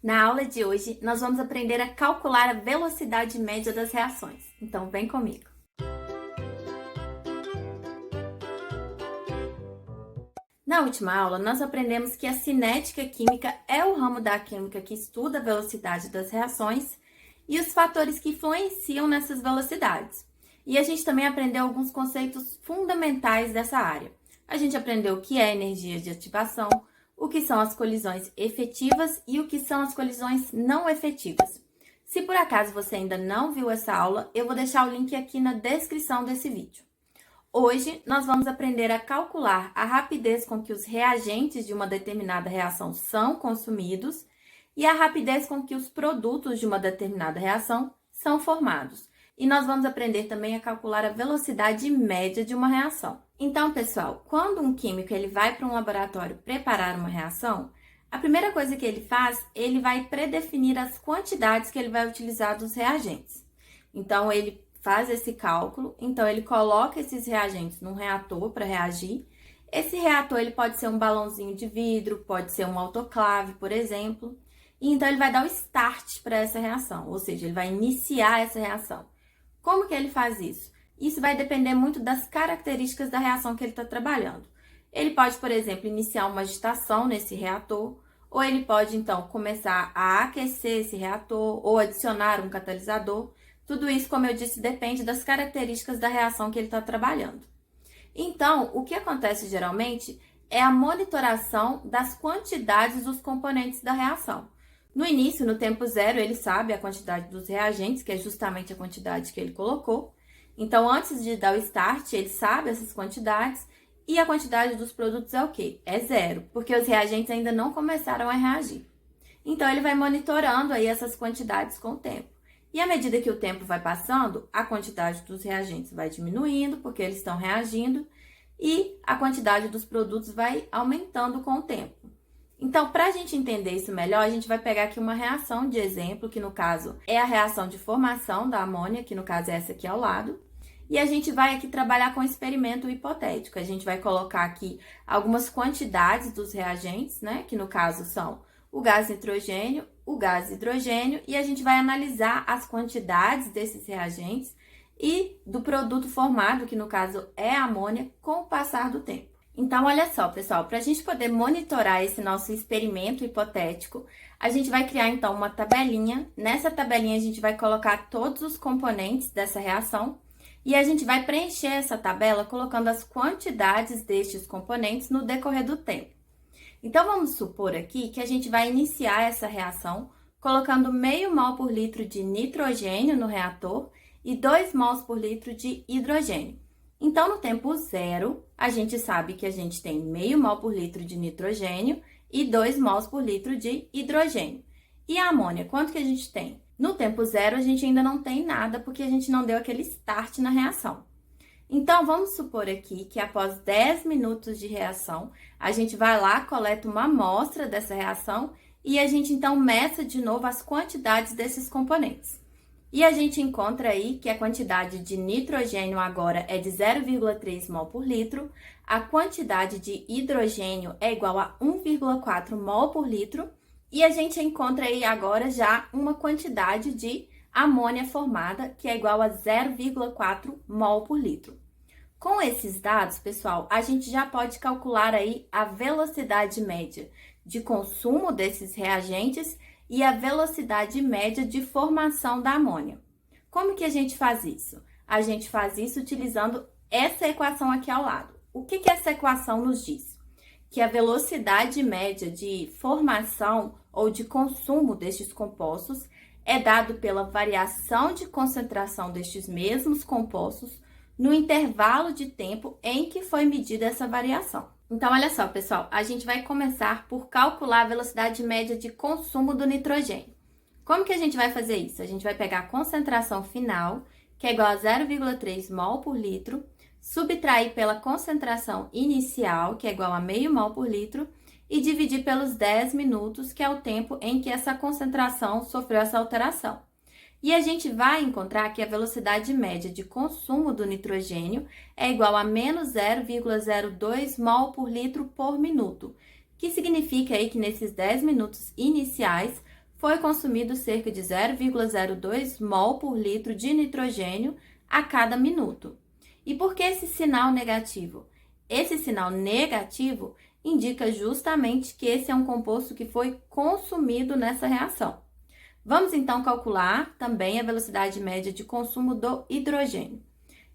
Na aula de hoje, nós vamos aprender a calcular a velocidade média das reações. Então, vem comigo. Na última aula, nós aprendemos que a cinética química é o ramo da química que estuda a velocidade das reações e os fatores que influenciam nessas velocidades. E a gente também aprendeu alguns conceitos fundamentais dessa área. A gente aprendeu o que é energia de ativação, o que são as colisões efetivas e o que são as colisões não efetivas. Se por acaso você ainda não viu essa aula, eu vou deixar o link aqui na descrição desse vídeo. Hoje, nós vamos aprender a calcular a rapidez com que os reagentes de uma determinada reação são consumidos e a rapidez com que os produtos de uma determinada reação são formados. E nós vamos aprender também a calcular a velocidade média de uma reação. Então, pessoal, quando um químico ele vai para um laboratório preparar uma reação, a primeira coisa que ele faz, ele vai predefinir as quantidades que ele vai utilizar dos reagentes. Então, ele faz esse cálculo, então ele coloca esses reagentes num reator para reagir. Esse reator ele pode ser um balãozinho de vidro, pode ser um autoclave, por exemplo. E então ele vai dar o start para essa reação, ou seja, ele vai iniciar essa reação. Como que ele faz isso? Isso vai depender muito das características da reação que ele está trabalhando. Ele pode, por exemplo, iniciar uma agitação nesse reator, ou ele pode, então, começar a aquecer esse reator, ou adicionar um catalisador. Tudo isso, como eu disse, depende das características da reação que ele está trabalhando. Então, o que acontece geralmente é a monitoração das quantidades dos componentes da reação. No início, no tempo zero, ele sabe a quantidade dos reagentes, que é justamente a quantidade que ele colocou. Então, antes de dar o start, ele sabe essas quantidades e a quantidade dos produtos é o quê? É zero, porque os reagentes ainda não começaram a reagir. Então, ele vai monitorando aí essas quantidades com o tempo. E à medida que o tempo vai passando, a quantidade dos reagentes vai diminuindo, porque eles estão reagindo, e a quantidade dos produtos vai aumentando com o tempo. Então, para a gente entender isso melhor, a gente vai pegar aqui uma reação de exemplo, que no caso é a reação de formação da amônia, que no caso é essa aqui ao lado. E a gente vai aqui trabalhar com um experimento hipotético. A gente vai colocar aqui algumas quantidades dos reagentes, né? Que no caso são o gás nitrogênio, o gás hidrogênio, e a gente vai analisar as quantidades desses reagentes e do produto formado, que no caso é a amônia, com o passar do tempo. Então, olha só, pessoal, para a gente poder monitorar esse nosso experimento hipotético, a gente vai criar, então, uma tabelinha. Nessa tabelinha, a gente vai colocar todos os componentes dessa reação e a gente vai preencher essa tabela colocando as quantidades destes componentes no decorrer do tempo. Então, vamos supor aqui que a gente vai iniciar essa reação colocando meio mol por litro de nitrogênio no reator e 2 mols por litro de hidrogênio. Então, no tempo zero, a gente sabe que a gente tem meio mol por litro de nitrogênio e 2 mols por litro de hidrogênio. E a amônia, quanto que a gente tem? No tempo zero, a gente ainda não tem nada, porque a gente não deu aquele start na reação. Então, vamos supor aqui que após 10 minutos de reação, a gente vai lá, coleta uma amostra dessa reação e a gente, então, meça de novo as quantidades desses componentes. E a gente encontra aí que a quantidade de nitrogênio agora é de 0,3 mol por litro, a quantidade de hidrogênio é igual a 1,4 mol por litro, e a gente encontra aí agora já uma quantidade de amônia formada, que é igual a 0,4 mol por litro. Com esses dados, pessoal, a gente já pode calcular aí a velocidade média de consumo desses reagentes e a velocidade média de formação da amônia. Como que a gente faz isso? A gente faz isso utilizando essa equação aqui ao lado. O que essa equação nos diz? Que a velocidade média de formação ou de consumo destes compostos é dado pela variação de concentração destes mesmos compostos no intervalo de tempo em que foi medida essa variação. Então, olha só, pessoal, a gente vai começar por calcular a velocidade média de consumo do nitrogênio. Como que a gente vai fazer isso? A gente vai pegar a concentração final, que é igual a 0,3 mol por litro, subtrair pela concentração inicial, que é igual a meio mol por litro, e dividir pelos 10 minutos, que é o tempo em que essa concentração sofreu essa alteração. E a gente vai encontrar que a velocidade média de consumo do nitrogênio é igual a menos 0,02 mol por litro por minuto, que significa aí que nesses 10 minutos iniciais foi consumido cerca de 0,02 mol por litro de nitrogênio a cada minuto. E por que esse sinal negativo? Esse sinal negativo indica justamente que esse é um composto que foi consumido nessa reação. Vamos então calcular também a velocidade média de consumo do hidrogênio.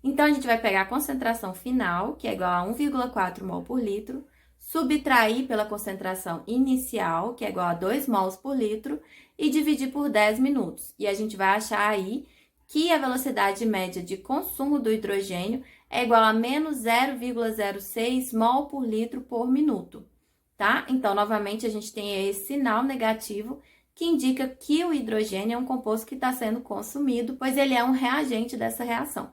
Então, a gente vai pegar a concentração final, que é igual a 1,4 mol por litro, subtrair pela concentração inicial, que é igual a 2 mols por litro, e dividir por 10 minutos. E a gente vai achar aí que a velocidade média de consumo do hidrogênio é igual a menos 0,06 mol por litro por minuto, tá? Então, novamente, a gente tem esse sinal negativo que indica que o hidrogênio é um composto que está sendo consumido, pois ele é um reagente dessa reação.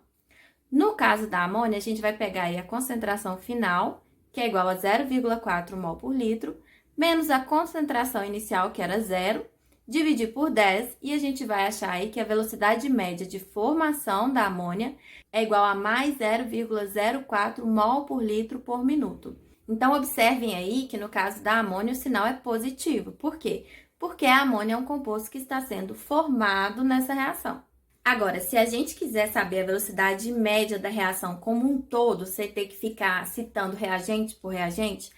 No caso da amônia, a gente vai pegar aí a concentração final, que é igual a 0,4 mol por litro, menos a concentração inicial, que era 0, dividir por 10, e a gente vai achar aí que a velocidade média de formação da amônia é igual a mais 0,04 mol por litro por minuto. Então, observem aí que no caso da amônia o sinal é positivo. Por quê? Porque a amônia é um composto que está sendo formado nessa reação. Agora, se a gente quiser saber a velocidade média da reação como um todo, sem ter que ficar citando reagente por reagente,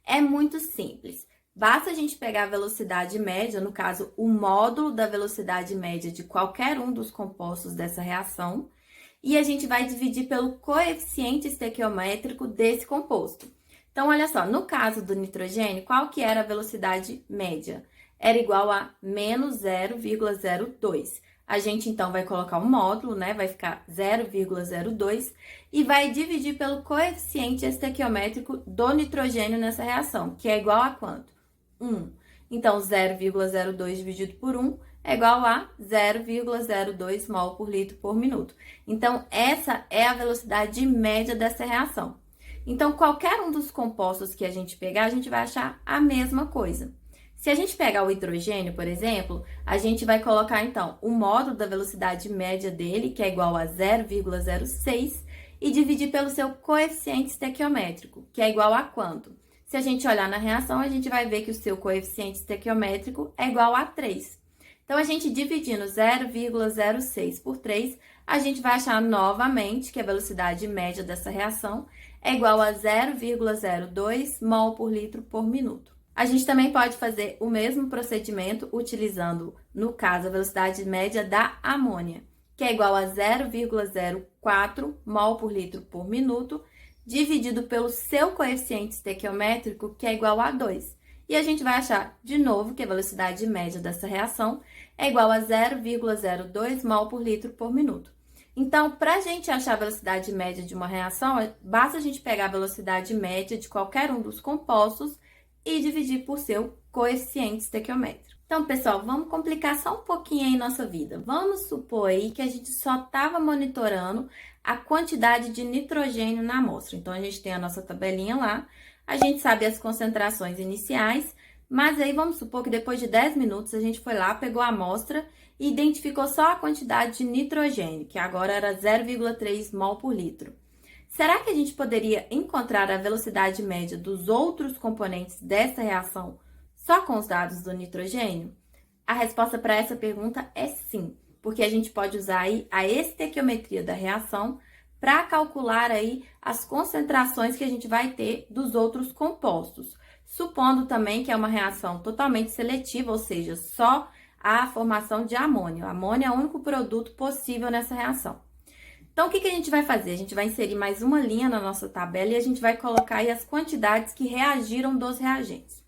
é muito simples. Basta a gente pegar a velocidade média, no caso, o módulo da velocidade média de qualquer um dos compostos dessa reação, e a gente vai dividir pelo coeficiente estequiométrico desse composto. Então, olha só, no caso do nitrogênio, qual que era a velocidade média? Era igual a menos 0,02. A gente, então, vai colocar um módulo, né? Vai ficar 0,02 e vai dividir pelo coeficiente estequiométrico do nitrogênio nessa reação, que é igual a quanto? 1. Então, 0,02 dividido por 1 é igual a 0,02 mol por litro por minuto. Então, essa é a velocidade média dessa reação. Então, qualquer um dos compostos que a gente pegar, a gente vai achar a mesma coisa. Se a gente pegar o hidrogênio, por exemplo, a gente vai colocar, então, o módulo da velocidade média dele, que é igual a 0,06, e dividir pelo seu coeficiente estequiométrico, que é igual a quanto? Se a gente olhar na reação, a gente vai ver que o seu coeficiente estequiométrico é igual a 3. Então, a gente dividindo 0,06 por 3, a gente vai achar novamente que a velocidade média dessa reação é igual a 0,02 mol por litro por minuto. A gente também pode fazer o mesmo procedimento utilizando, no caso, a velocidade média da amônia, que é igual a 0,04 mol por litro por minuto, dividido pelo seu coeficiente estequiométrico, que é igual a 2. E a gente vai achar, de novo, que a velocidade média dessa reação é igual a 0,02 mol por litro por minuto. Então, para a gente achar a velocidade média de uma reação, basta a gente pegar a velocidade média de qualquer um dos compostos e dividir por seu coeficiente estequiométrico. Então, pessoal, vamos complicar só um pouquinho aí nossa vida. Vamos supor aí que a gente só estava monitorando a quantidade de nitrogênio na amostra. Então, a gente tem a nossa tabelinha lá, a gente sabe as concentrações iniciais, mas aí vamos supor que depois de 10 minutos a gente foi lá, pegou a amostra e identificou só a quantidade de nitrogênio, que agora era 0,3 mol por litro. Será que a gente poderia encontrar a velocidade média dos outros componentes dessa reação só com os dados do nitrogênio? A resposta para essa pergunta é sim, porque a gente pode usar aí a estequiometria da reação para calcular aí as concentrações que a gente vai ter dos outros compostos, supondo também que é uma reação totalmente seletiva, ou seja, só a formação de amônio. A amônia é o único produto possível nessa reação. Então, o que a gente vai fazer? A gente vai inserir mais uma linha na nossa tabela e a gente vai colocar aí as quantidades que reagiram dos reagentes.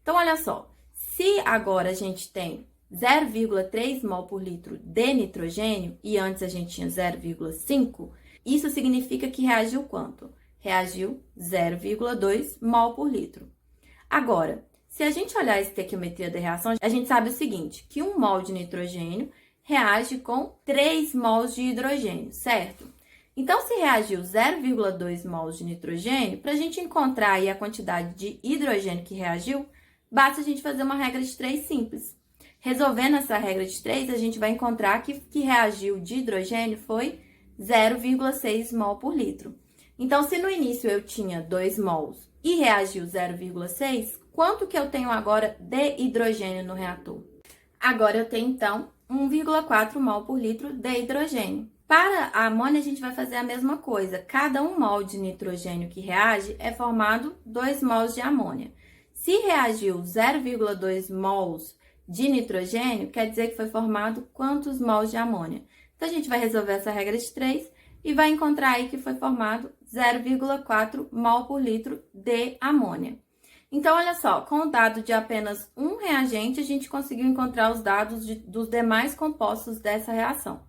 Então, olha só, se agora a gente tem 0,3 mol por litro de nitrogênio e antes a gente tinha 0,5, isso significa que reagiu quanto? Reagiu 0,2 mol por litro. Agora, se a gente olhar a estequiometria da reação, a gente sabe o seguinte, que 1 mol de nitrogênio reage com 3 mols de hidrogênio, certo? Então, se reagiu 0,2 mols de nitrogênio, para a gente encontrar aí a quantidade de hidrogênio que reagiu, basta a gente fazer uma regra de 3 simples. Resolvendo essa regra de 3, a gente vai encontrar que reagiu de hidrogênio foi 0,6 mol por litro. Então, se no início eu tinha 2 mols e reagiu 0,6, quanto que eu tenho agora de hidrogênio no reator? Agora eu tenho, então, 1,4 mol por litro de hidrogênio. Para a amônia, a gente vai fazer a mesma coisa. Cada 1 mol de nitrogênio que reage é formado 2 mols de amônia. Se reagiu 0,2 mols de nitrogênio, quer dizer que foi formado quantos mols de amônia? Então, a gente vai resolver essa regra de 3 e vai encontrar aí que foi formado 0,4 mol por litro de amônia. Então, olha só, com o dado de apenas um reagente, a gente conseguiu encontrar os dados dos demais compostos dessa reação.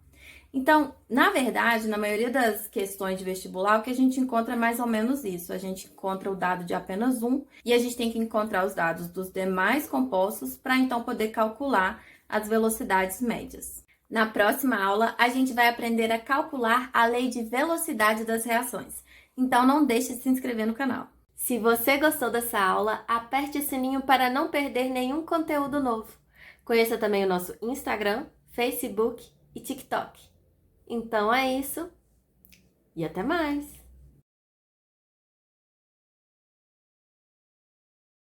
Então, na verdade, na maioria das questões de vestibular, o que a gente encontra é mais ou menos isso. A gente encontra o dado de apenas um e a gente tem que encontrar os dados dos demais compostos para então poder calcular as velocidades médias. Na próxima aula, a gente vai aprender a calcular a lei de velocidade das reações. Então, não deixe de se inscrever no canal. Se você gostou dessa aula, aperte o sininho para não perder nenhum conteúdo novo. Conheça também o nosso Instagram, Facebook e TikTok. Então é isso e até mais!